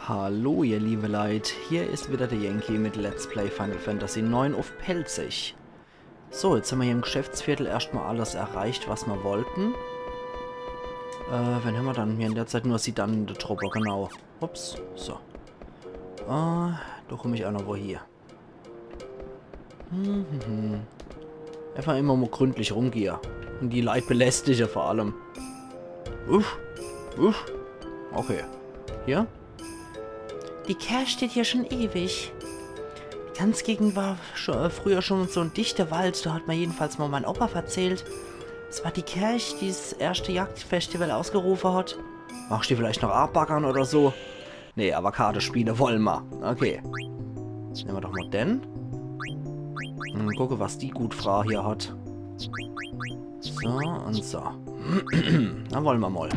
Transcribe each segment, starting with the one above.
Hallo ihr liebe Leute, hier ist wieder der Yankee mit Let's Play Final Fantasy IX auf Pelzig. So, jetzt haben wir hier im Geschäftsviertel erstmal alles erreicht, was wir wollten. Wen haben wir dann? Wir in der Zeit nur Sidan in der Truppe, genau. Ups, so. Da komme ich auch noch wo hier. Einfach immer mal gründlich rumgehen. Und die Leute belästige vor allem. Okay. Hier? Die Kerr steht hier schon ewig. Ganz gegen war früher schon so ein dichter Wald. Da hat mir jedenfalls mal mein Opa erzählt. Es war die Kirche, die das erste Jagdfestival ausgerufen hat. Machst du vielleicht noch abbaggern oder so? Nee, Avocado-Spiele wollen wir. Okay. Nehmen wir doch mal den. Gucke, was die Gutfrau hier hat. So und so. Dann wollen wir mal.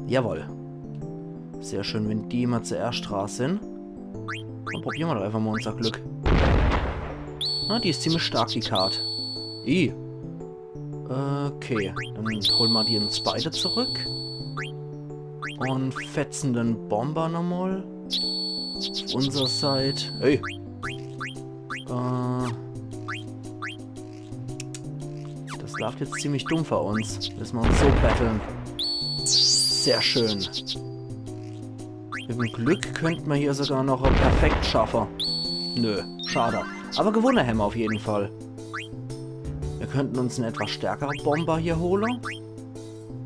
Jawohl. Sehr schön, wenn die mal zuerst raus sind. Dann probieren wir doch einfach mal unser Glück. Na, die ist ziemlich stark, die Karte. Okay, dann holen wir die uns beide zurück. Und fetzen den Bomber nochmal. Auf unserer Seite. Hey! Das läuft jetzt ziemlich dumm für uns. Müssen wir uns so battlen. Sehr schön. Mit dem Glück könnten wir hier sogar noch perfekt schaffen. Nö, schade. Aber gewonnen haben wir auf jeden Fall. Wir könnten uns einen etwas stärkeren Bomber hier holen.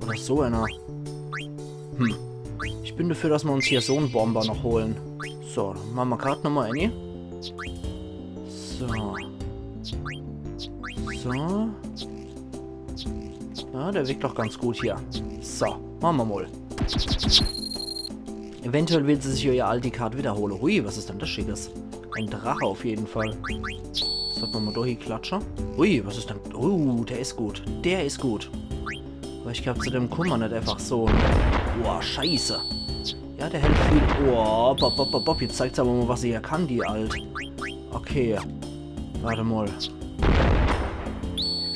Oder so einer. Ich bin dafür, dass wir uns hier so einen Bomber noch holen. So, dann machen wir gerade nochmal eine. So. So. Ja, der wirkt doch ganz gut hier. So, machen wir mal. Eventuell will sie sich ja all die Karte wiederholen. Hui, was ist denn das Schickes? Ein Drache auf jeden Fall. Sollten wir mal durch hier klatschen. Ui, was ist denn? Der ist gut. Der ist gut. Aber ich glaube, zu dem kommen wir nicht einfach so. Boah, scheiße. Ja, der hält viel. Oh, Bob. Jetzt zeigt aber mal, was sie hier kann, die alt. Okay. Warte mal.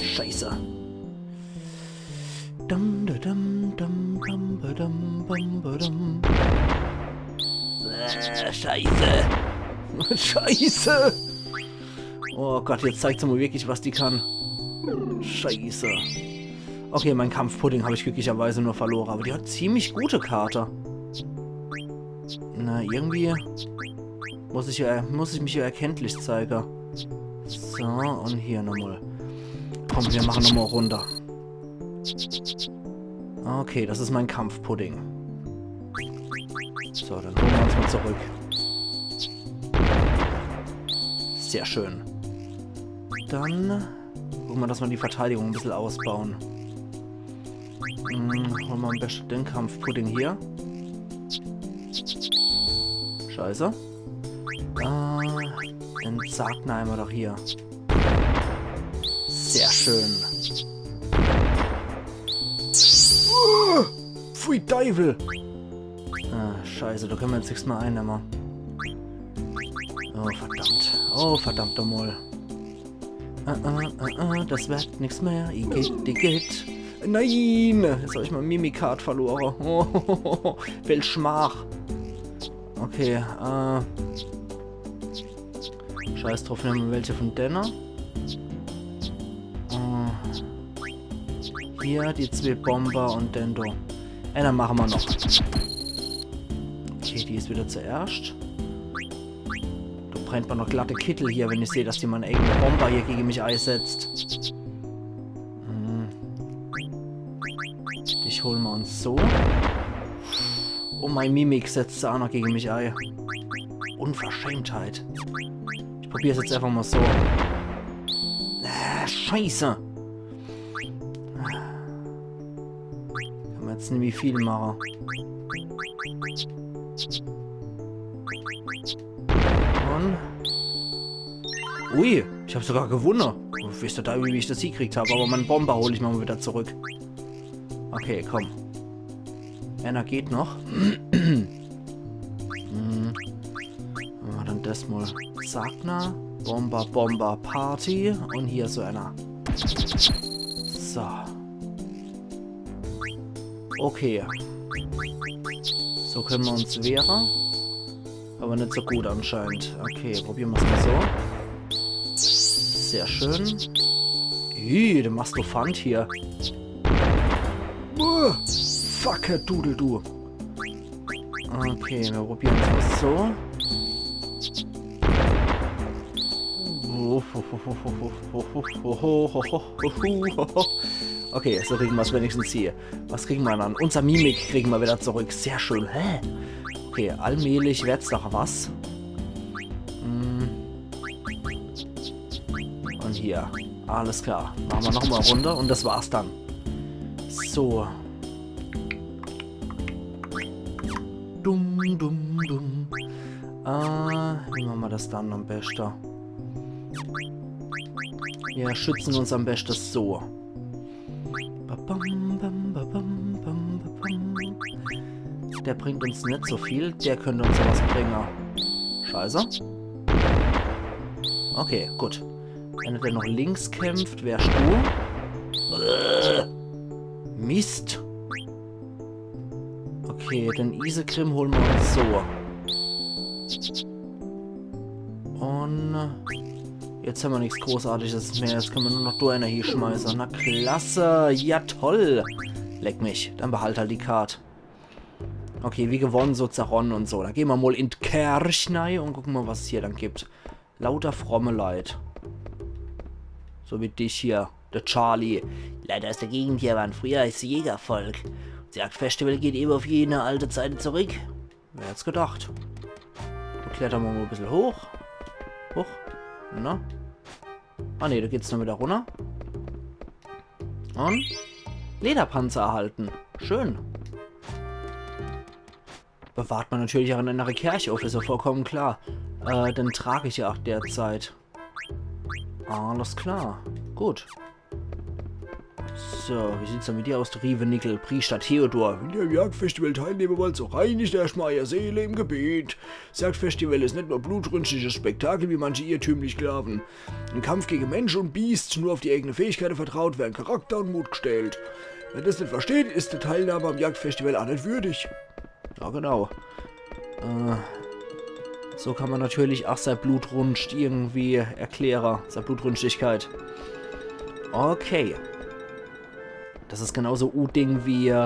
Scheiße. Scheiße. Scheiße. Oh Gott, jetzt zeigt sie mal wirklich, was die kann. Scheiße. Okay, mein Kampfpudding habe ich glücklicherweise nur verloren, aber die hat ziemlich gute Karte. Na, irgendwie muss ich mich ja erkenntlich zeigen. So, und hier nochmal. Komm, wir machen nochmal runter. Okay, das ist mein Kampfpudding. So, dann holen wir uns mal zurück. Sehr schön. Dann gucken wir, dass wir die Verteidigung ein bisschen ausbauen. Holen wir am besten den Kampfpudding hier. Scheiße. Den Sagner einmal doch hier. Sehr schön. Pfui Teufel! Scheiße, da können wir jetzt nichts mehr einnehmen. Oh, verdammt. Oh, verdammt nochmal. Das wird nichts mehr. Igitt. Nein! Jetzt habe ich mal Mimikart verloren. Oh, welch Schmach. Okay, Scheiß drauf, nehmen wir welche von Denner. Hier die 2 Bomber und Dendo. Dann machen wir noch. Okay, die ist wieder zuerst. Da brennt man noch glatte Kittel hier, wenn ich sehe, dass die mal einen eigenen Bomber hier gegen mich einsetzt. Ich holen wir uns so. Oh, mein Mimik setzt auch noch gegen mich ein. Unverschämtheit. Ich probiere es jetzt einfach mal so. Scheiße. Kann man jetzt nämlich viel machen. Und... Ui, ich habe sogar gewonnen. Wisst ihr da, wie ich das gekriegt habe? Aber meinen Bomber hole ich mal wieder zurück. Okay, komm. Einer geht noch. Dann das mal. Sagner. Bomber, Party. Und hier so einer. So. Okay. So können wir uns wehren. Aber nicht so gut anscheinend. Okay, probieren wir es mal so. Sehr schön. Der Mastofant hier. Fuck, Dudel, du. Okay, wir probieren es mal so. Okay, so kriegen wir es wenigstens hier. Was kriegen wir dann? Unser Mimik kriegen wir wieder zurück. Sehr schön. Hä? Okay, allmählich wird's doch was. Und hier. Alles klar. Machen wir nochmal runter und das war's dann. So. Dumm, dumm, dumm. Wie machen wir das dann am besten? Wir schützen uns am besten so. Der bringt uns nicht so viel. Der könnte uns was bringen. Scheiße. Okay, gut. Wenn der noch links kämpft, wärst du. Mist. Okay, den Isegrim holen wir uns so. Und jetzt haben wir nichts Großartiges mehr. Jetzt können wir nur noch Duo-Energie schmeißen. Na klasse. Ja, toll. Leck mich. Dann behalt halt die Karte. Okay, wie gewonnen, so zerronnen und so. Dann gehen wir mal in die Kirche und gucken mal, was es hier dann gibt. Lauter fromme Leid. So wie dich hier, der Charlie. Leider aus der Gegend hier waren früher als Jägervolk. Das Jagdfestival geht eben auf jene alte Zeit zurück. Wer hätte es gedacht? Da klettern wir mal ein bisschen hoch. Hoch. Na? Ah ne, da geht's noch wieder runter. Und Lederpanzer erhalten. Schön. Bewahrt man natürlich auch in einer Kirche auf, ist ja vollkommen klar. Den trage ich ja auch derzeit. Alles klar. Gut. So, wie sieht's denn mit dir aus, Rievenickel, Priester Theodor? Wenn ihr am Jagdfestival teilnehmen wollt, so reinigt erstmal eure Seele im Gebet. Das Jagdfestival ist nicht nur blutrünstiges Spektakel, wie manche irrtümlich glauben. Ein Kampf gegen Mensch und Biest, nur auf die eigene Fähigkeiten vertraut, werden Charakter und Mut gestellt. Wer das nicht versteht, ist der Teilnahme am Jagdfestival auch nicht würdig. Ja, genau. So kann man natürlich auch sein Blutrunst irgendwie erklären. Seine Blutrünstigkeit. Okay. Das ist genauso U-Ding wie, wie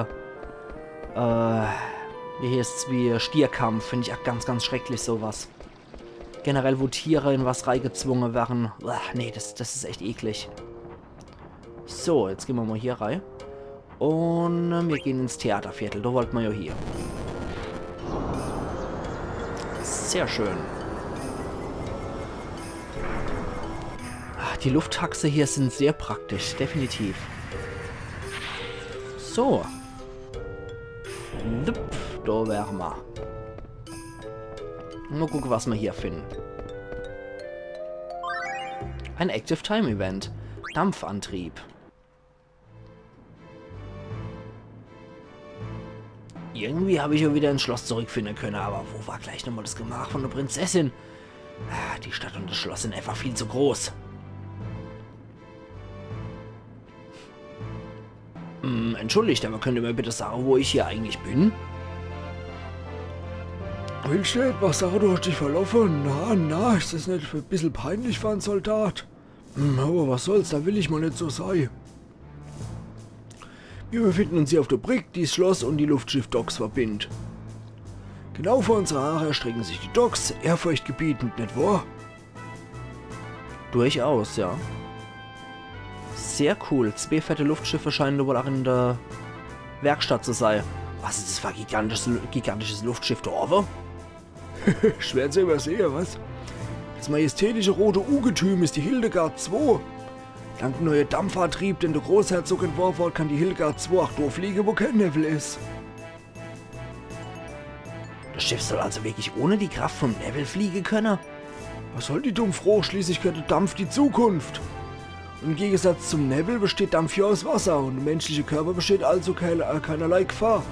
heißt's, wie Stierkampf. Finde ich auch ganz, ganz schrecklich, sowas. Generell, wo Tiere in was reingezwungen werden. Nee, das ist echt eklig. So, jetzt gehen wir mal hier rein. Und wir gehen ins Theaterviertel. Da wollten wir ja hier. Sehr schön. Die Lufttaxe hier sind sehr praktisch, definitiv. So. Da wären wir. Mal gucken, was wir hier finden. Ein Active Time Event. Dampfantrieb. Irgendwie habe ich ja wieder ins Schloss zurückfinden können, aber wo war gleich nochmal das Gemach von der Prinzessin? Die Stadt und das Schloss sind einfach viel zu groß. Entschuldigt, aber könnt ihr mir bitte sagen, wo ich hier eigentlich bin? Willst du etwas sagen, du hast dich verlaufen? Na, ist das nicht ein bisschen peinlich für einen Soldat? Aber was soll's, da will ich mal nicht so sein. Wir befinden uns hier auf der Brigg, die das Schloss und die Luftschiff-Docks verbindet. Genau vor unserer Haare erstrecken sich die Docks, ehrfurchtgebietend, nicht wahr? Durchaus, ja. Sehr cool. 2 fette Luftschiffe scheinen wohl auch in der Werkstatt zu sein. Was ist das für ein gigantisches Luftschiff da oben? Schwer zu übersehen, was? Das majestätische rote Ungetüm ist die Hildegard 2. Dank neuer Dampfantrieb, den der Großherzog entworfen hat, kann die Hildegard 2 auch durchfliegen, wo kein Nebel ist. Das Schiff soll also wirklich ohne die Kraft vom Nebel fliegen können? Was soll die Dummfroh? Schließlich gehört der Dampf die Zukunft. Und im Gegensatz zum Nebel besteht Dampf ja aus Wasser und der menschliche Körper besteht also keinerlei Gefahr.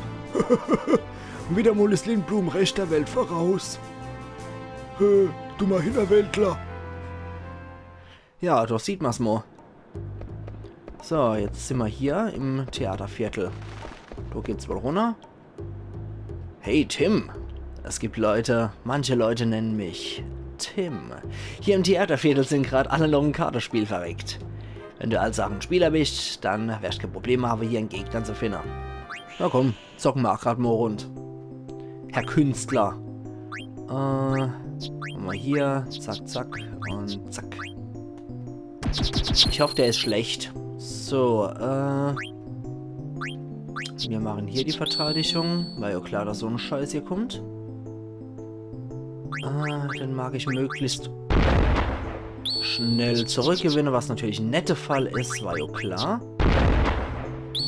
Und wieder mal ist Lindblum recht der Welt voraus. Dummer Hinterwäldler. Ja, doch sieht man's mal. So, jetzt sind wir hier im Theaterviertel. Da geht's wohl runter. Hey Tim, es gibt Leute, manche Leute nennen mich Tim. Hier im Theaterviertel sind gerade alle noch ein Kartenspiel verreckt. Wenn du also auch ein Spieler bist, dann wirst du kein Problem haben, hier einen Gegner zu finden. Na komm, zocken wir auch gerade mal rund. Herr Künstler. Mal hier, zack, zack und zack. Ich hoffe, der ist schlecht. So, wir machen hier die Verteidigung, weil ja klar, dass so ein Scheiß hier kommt. Dann mag ich möglichst schnell zurückgewinnen, was natürlich ein netter Fall ist, war ja klar.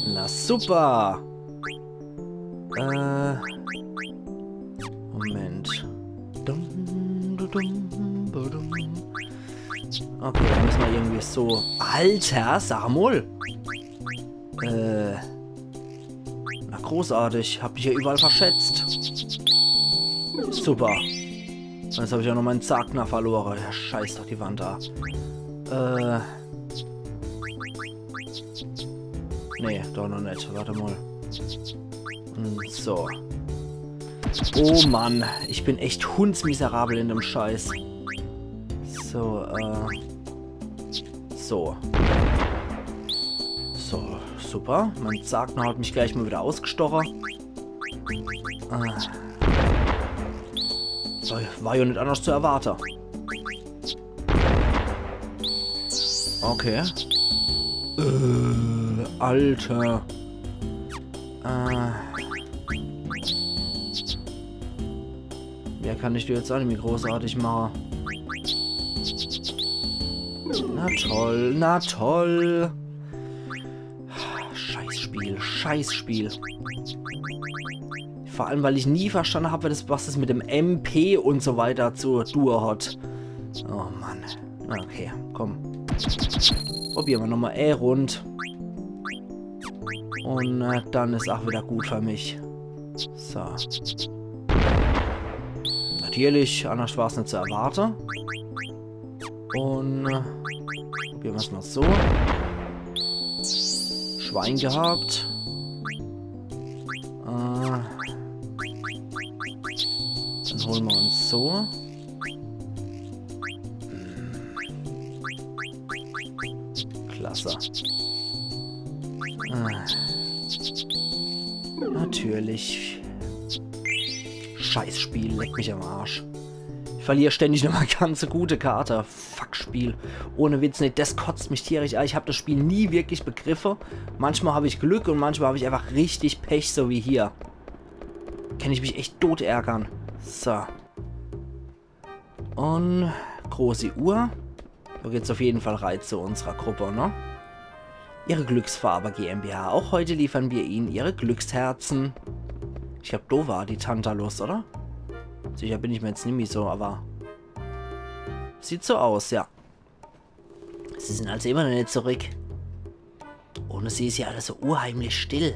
Na super! Moment. Okay, dann müssen wir irgendwie so... Alter, sag mal! Na großartig, hab dich ja überall verschätzt. Super. Jetzt habe ich ja noch meinen Zagner verloren. Ja, scheiß doch die Wand da. Nee, doch noch nicht. Warte mal. So. Oh Mann, ich bin echt hundsmiserabel in dem Scheiß. So, So. So, super. Mein Zagner hat mich gleich mal wieder ausgestochen. War ja nicht anders zu erwarten. Okay. Alter. Mehr kann ich dir jetzt auch nicht mehr großartig machen. Na toll, na toll. Scheißspiel, Scheißspiel. Vor allem, weil ich nie verstanden habe, was das mit dem MP und so weiter zu tun hat. Oh Mann. Okay, komm. Probieren wir nochmal rund. Und dann ist auch wieder gut für mich. So. Natürlich, anders war es nicht zu erwarten. Und probieren wir es noch so. Schwein gehabt. Dann holen wir uns so. Klasse. Natürlich. Scheißspiel, leck mich am Arsch. Ich verliere ständig noch mal ganz so gute Karte. Fuck Spiel. Ohne Witz nicht, das kotzt mich tierisch an. Ich habe das Spiel nie wirklich begriffen. Manchmal habe ich Glück und manchmal habe ich einfach richtig Pech, so wie hier. Kann ich mich echt tot ärgern. So. Und große Uhr. Da geht's auf jeden Fall rein zu unserer Gruppe, ne? Ihre Glücksfarbe GmbH. Auch heute liefern wir Ihnen Ihre Glücksherzen. Ich glaube, da war die Tantalus, oder? Sicher bin ich mir jetzt nicht mehr so, aber... Sieht so aus, ja. Sie sind also immer noch nicht zurück. Ohne sie ist ja alles so urheimlich still.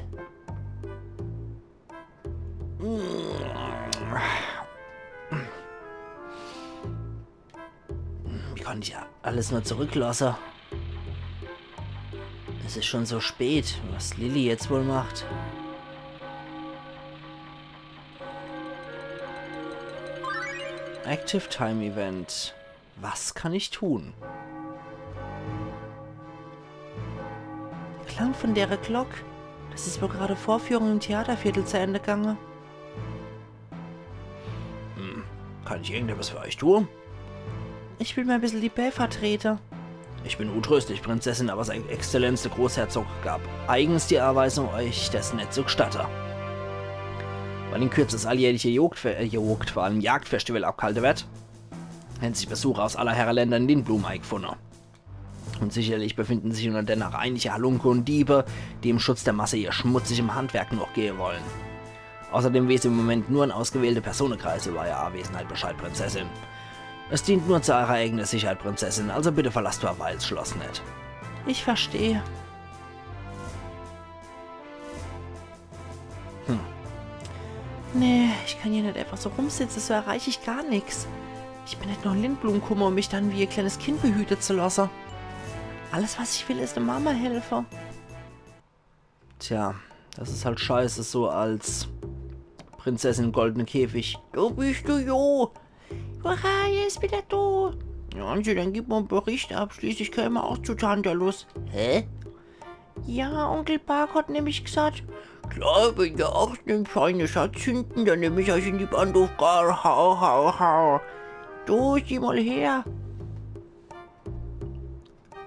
Wie kann ich alles nur zurücklassen? Es ist schon so spät, was Lilly jetzt wohl macht. Active Time Event. Was kann ich tun? Klang von der Glock. Das ist wohl gerade Vorführung im Theaterviertel zu Ende gegangen. Kann ich irgendetwas für euch tun? Ich will mal ein bisschen die Bell-Vertreter. Ich bin untröstlich, Prinzessin, aber sein Exzellenz der Großherzog gab eigens die Erweisung, euch das nicht zu gestatten. Weil in Kürze das alljährliche vor allem Jagdfestival abgehalten wird, haben sich Besucher aus aller Herrenländer in den Blumen gefunden. Und sicherlich befinden sich unter dennoch einige Halunke und Diebe, die im Schutz der Masse ihr schmutzigem Handwerk noch gehen wollen. Außerdem weiß im Moment nur ein ausgewählte Personenkreis über ihre Anwesenheit Bescheid, Prinzessin. Es dient nur zu eurer eigenen Sicherheit, Prinzessin, also bitte verlasst das Schloss nicht. Ich verstehe. Nee, ich kann hier nicht einfach so rumsitzen, so erreiche ich gar nichts. Ich bin nicht noch ein Lindblumenkummer, um mich dann wie ein kleines Kind behütet zu lassen. Alles, was ich will, ist eine Mama-Hilfe. Tja, das ist halt scheiße, so als Prinzessin im goldenen Käfig. Du bist du, jo. Hurra, er ist wieder da. Ja, also, dann gib mal einen Bericht ab. Schließlich käme auch zu Tantalus. Hä? Ja, Onkel Bark hat nämlich gesagt, klar, wenn ihr auch einen feinen Schatz finden, dann nehme ich euch in die Band auf gar. Hau, hau, hau. Du, sieh mal her.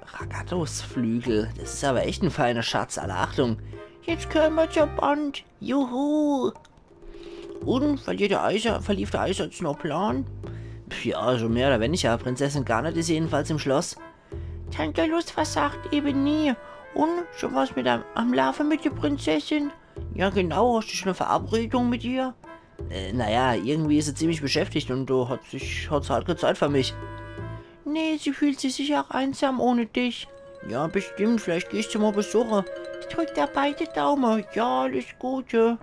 Ragatos Flügel, das ist aber echt ein feiner Schatz, alle Achtung. Jetzt können wir zur Band. Juhu. Und, verlief der Einsatz noch Plan? Ja, so mehr oder weniger. Prinzessin Garnet ist jedenfalls im Schloss. Tantalus versagt eben nie. Und, schon was mit am Laufen mit der Prinzessin? Ja genau, hast du schon eine Verabredung mit ihr? Naja, irgendwie ist sie ziemlich beschäftigt und hat halt keine Zeit für mich. Nee, sie fühlt sich sicher auch einsam ohne dich. Ja, bestimmt, vielleicht gehst du mal besuchen. Ich drück dir beide Daumen. Ja, alles Gute.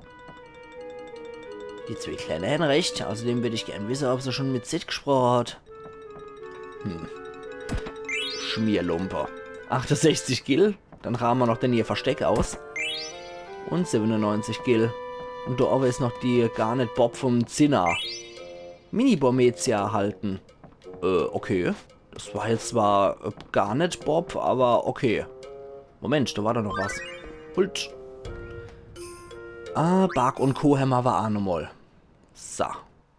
Die zwei Kleine haben recht. Außerdem würde ich gern wissen, ob sie schon mit Sid gesprochen hat. Schmierlumper. 68 Gil. Dann rahmen wir noch den ihr Versteck aus. Und 97 Gil. Und da aber ist noch die Garnet Bob vom Zinna. Mini-Bormetia erhalten. Okay. Das war jetzt zwar Garnet Bob, aber okay. Moment, da war doch noch was. Halt. Ah, Bark und Co. haben wir auch noch mal. So,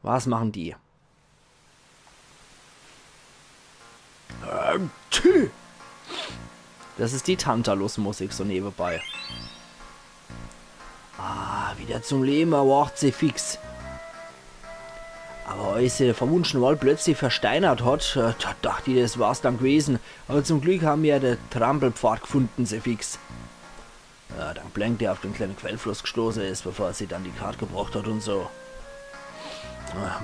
was machen die? Das ist die Tantalus-Musik so nebenbei. Ah, wieder zum Leben erwacht sie fix. Aber als sie der verwunschene Wald plötzlich versteinert hat, da dachte ich, das war's dann gewesen. Aber zum Glück haben wir den Trampelpfad gefunden, sie fix. Ja, dann Blank, der auf den kleinen Quellfluss gestoßen ist, bevor sie dann die Karte gebracht hat und so.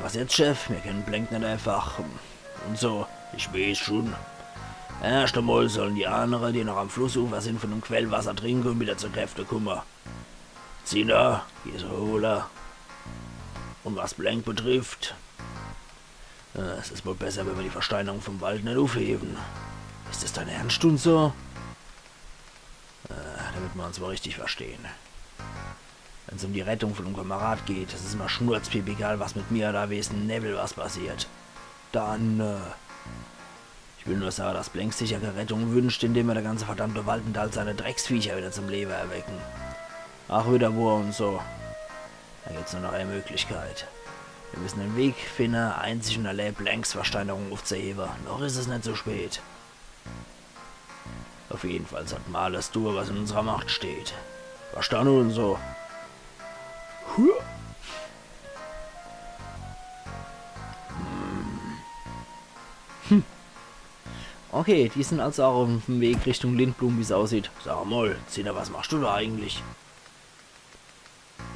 Was jetzt, Chef? Wir kennen Blank nicht einfach. Und so, ich weiß schon. Erst einmal sollen die anderen, die noch am Flussufer sind, von dem Quellwasser trinken und wieder zur Kräfte kommen. Zina, geh so holen. Und was Blank betrifft, es ist wohl besser, wenn wir die Versteinerung vom Wald nicht aufheben. Ist das dein Ernst und so? Damit wir uns mal richtig verstehen. Wenn es um die Rettung von einem Kamerad geht, es ist immer schnurzpiep egal, was mit mir oder Wesen Neville was passiert. Dann, ich will nur sagen, dass Blank sicher eine Rettung wünscht, indem wir der ganze verdammte Waldendal seine Drecksviecher wieder zum Leben erwecken. Ach, wieder wo und so. Da gibt's nur noch eine Möglichkeit. Wir müssen einen Weg finden, einzig und allein Blanks Versteinerung aufzuheben. Noch ist es nicht so spät. Auf jeden Fall sollten wir alles tun, was in unserer Macht steht. Verstanden und so. Okay, die sind also auch auf dem Weg Richtung Lindblum, wie es aussieht. Sag mal, Zina, was machst du da eigentlich?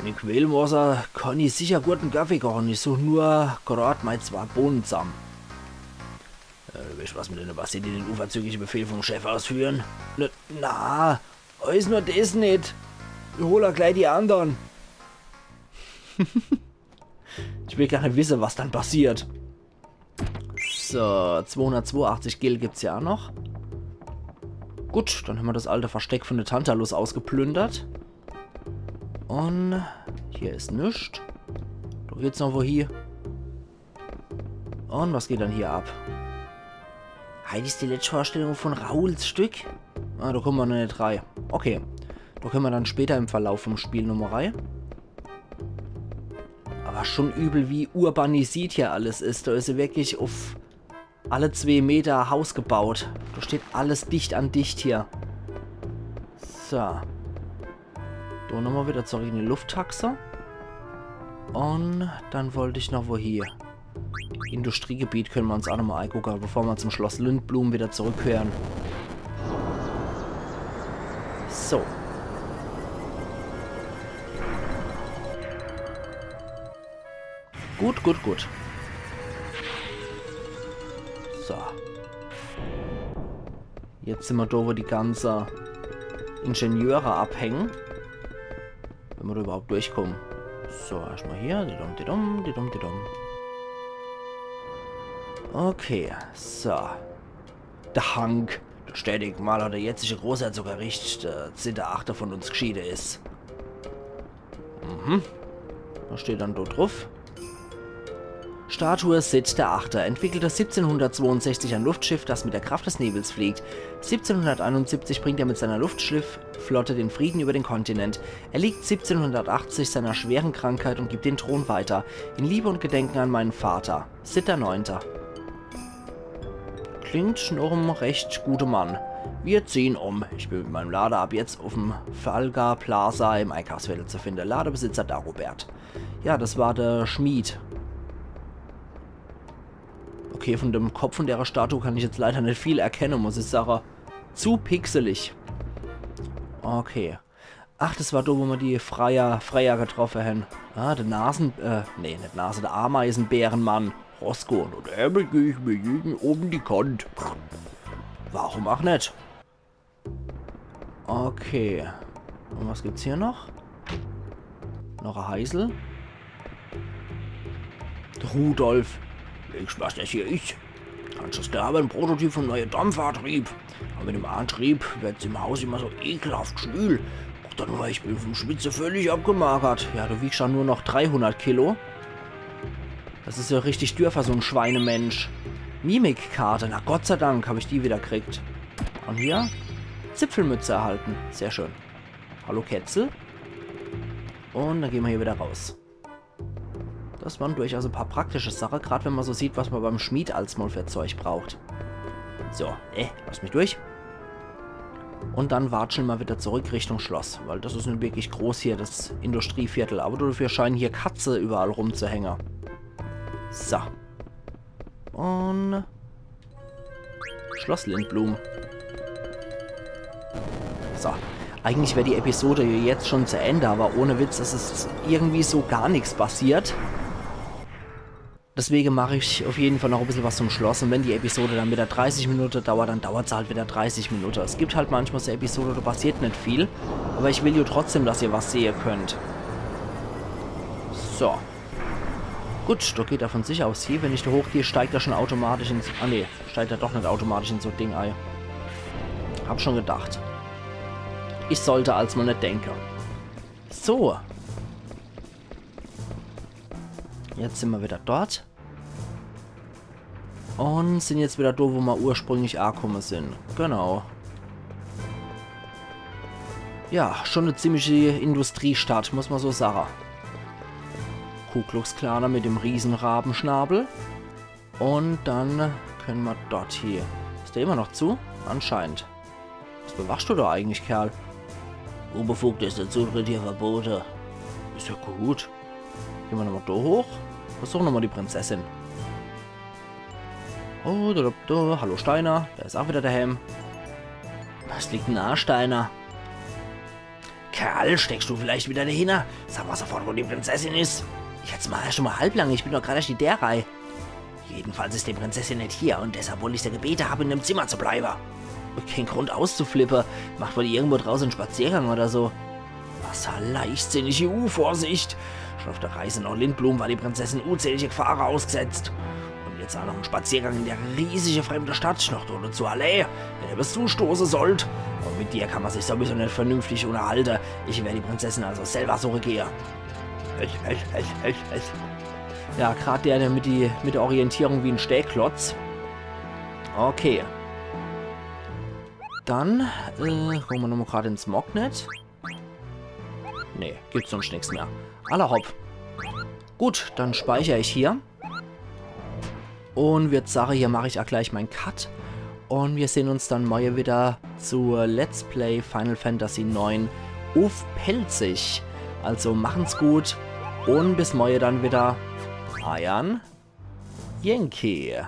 Mit Quellwasser kann ich sicher guten Kaffee kochen. Ich suche nur gerade mal 2 Bohnen zusammen. Du weißt was mit den Basti, die den unverzüglichen Befehl vom Chef ausführen? Na, ist nur das nicht. Ich hole gleich die anderen. Ich will gar nicht wissen, was dann passiert. So, 282 Gil gibt's ja auch noch. Gut, dann haben wir das alte Versteck von der Tantalus ausgeplündert. Und hier ist nichts. Da geht's noch wo hier. Und was geht dann hier ab? Heute ist die letzte Vorstellung von Rauls Stück. Ah, da kommen wir noch nicht rein. Okay. Da können wir dann später im Verlauf vom Spiel nochmal rein. Aber schon übel, wie urbanisiert hier alles ist. Da ist ja wirklich auf alle 2 Meter Haus gebaut. Da steht alles dicht an dicht hier. So. Da nochmal wieder zurück in die Lufttaxe. Und dann wollte ich noch wo hier. Industriegebiet können wir uns auch nochmal angucken, bevor wir zum Schloss Lindblum wieder zurückkehren. So. Gut, gut, gut. So. Jetzt sind wir da, wo die ganzen Ingenieure abhängen. Wenn wir da überhaupt durchkommen. So, erstmal hier. Didum. Okay, so. Der Hank. Der stetig mal hat der jetzige Großherzog errichtet, der Zitterachter von uns geschieden ist. Was steht dann dort drauf? Statue Sid der Achte entwickelte 1762 ein Luftschiff, das mit der Kraft des Nebels fliegt. 1771 bringt er mit seiner Luftschifflotte den Frieden über den Kontinent. Er liegt 1780 seiner schweren Krankheit und gibt den Thron weiter. In Liebe und Gedenken an meinen Vater. Sid der Neunte. Klingt noch ein recht guter Mann. Wir ziehen um. Ich bin mit meinem Lader ab jetzt auf dem Falga Plaza im Einkaufsviertel zu finden. Ladebesitzer Dagobert. Ja, das war der Schmied. Okay, von dem Kopf und der Statue kann ich jetzt leider nicht viel erkennen, muss ich sagen. Zu pixelig. Okay. Ach, das war da, wo wir die Freier getroffen haben. Ah, der nee, nicht Nase, der Ameisenbärenmann. Roscoe. Und er gehe ich mir jeden oben die Kant. Warum auch nicht? Okay. Und was gibt's hier noch? Noch ein Heisel. Der Rudolf. Ich was das hier ist. Kannst du da aber ein Prototyp vom neuen Dampfantrieb. Aber mit dem Antrieb wird es im Haus immer so ekelhaft schwül. Guck doch nur, ich bin vom Schwitze völlig abgemagert. Ja, du wiegst schon nur noch 300 Kilo. Das ist ja richtig dürfer, so ein Schweinemensch. Mimikkarte, na Gott sei Dank habe ich die wieder gekriegt. Und hier? Zipfelmütze erhalten. Sehr schön. Hallo Kätzel. Und dann gehen wir hier wieder raus. Das waren durchaus ein paar praktische Sachen, gerade wenn man so sieht, was man beim Schmied als mal für Zeug braucht. So, lass mich durch. Und dann watscheln wir wieder zurück Richtung Schloss, weil das ist nun wirklich groß hier, das Industrieviertel. Aber dafür scheinen hier Katze überall rumzuhängen. So. Und Schloss Lindblum. So. Eigentlich wäre die Episode jetzt schon zu Ende, aber ohne Witz, es ist irgendwie so gar nichts passiert. Deswegen mache ich auf jeden Fall noch ein bisschen was zum Schloss. Und wenn die Episode dann wieder 30 Minuten dauert, dann dauert es halt wieder 30 Minuten. Es gibt halt manchmal so Episoden, da passiert nicht viel. Aber ich will ja trotzdem, dass ihr was sehen könnt. So. Gut, da geht er von sich aus hier. Wenn ich da hochgehe, steigt er schon automatisch ins... Ah ne, steigt er doch nicht automatisch in so ein Ding ein. Hab schon gedacht. Ich sollte als man nicht denken. So. Jetzt sind wir wieder dort. Und sind jetzt wieder da, wo wir ursprünglich angekommen sind. Genau. Ja, schon eine ziemliche Industriestadt, muss man so sagen. Ku Klux Klaner mit dem riesen Rabenschnabel. Und dann können wir dort hier. Ist der immer noch zu? Anscheinend. Was bewachst du da eigentlich, Kerl? Unbefugt ist der Zutritt hier verboten. Ist ja gut. Gehen wir nochmal da hoch. Versuchen nochmal die Prinzessin. Oh, da. Hallo Steiner. Da ist auch wieder der Helm. Was liegt denn da, Steiner? Kerl, steckst du vielleicht wieder dahinter? Sag mal sofort, wo die Prinzessin ist. Jetzt mal schon mal halblang. Ich bin doch gerade erst in der Reihe. Jedenfalls ist die Prinzessin nicht hier und deshalb wollte ich sie gebeten haben, in dem Zimmer zu bleiben. Kein Grund auszuflippen. Macht wohl irgendwo draußen einen Spaziergang oder so. Was eine leichtsinnige Vorsicht. Schon auf der Reise nach Lindblum war die Prinzessin unzählige Gefahren ausgesetzt. Und jetzt auch noch ein Spaziergang in der riesige fremde Stadt, noch dazu allein, wenn ihr bis zustoßen sollt. Und mit dir kann man sich sowieso nicht vernünftig unterhalten. Ich werde die Prinzessin also selber zurückgehen. Ja, gerade der mit der Orientierung wie ein Stehklotz. Okay. Dann, gucken wir nochmal gerade ins Mognet. Nee, gibt's sonst nichts mehr. Aller hopp. Gut, dann speichere ich hier. Und wird Sache, hier mache ich auch gleich meinen Cut. Und wir sehen uns dann morgen wieder zur Let's Play Final Fantasy IX auf Pelzig. Also machen's gut und bis morgen dann wieder. Ayan Yankee.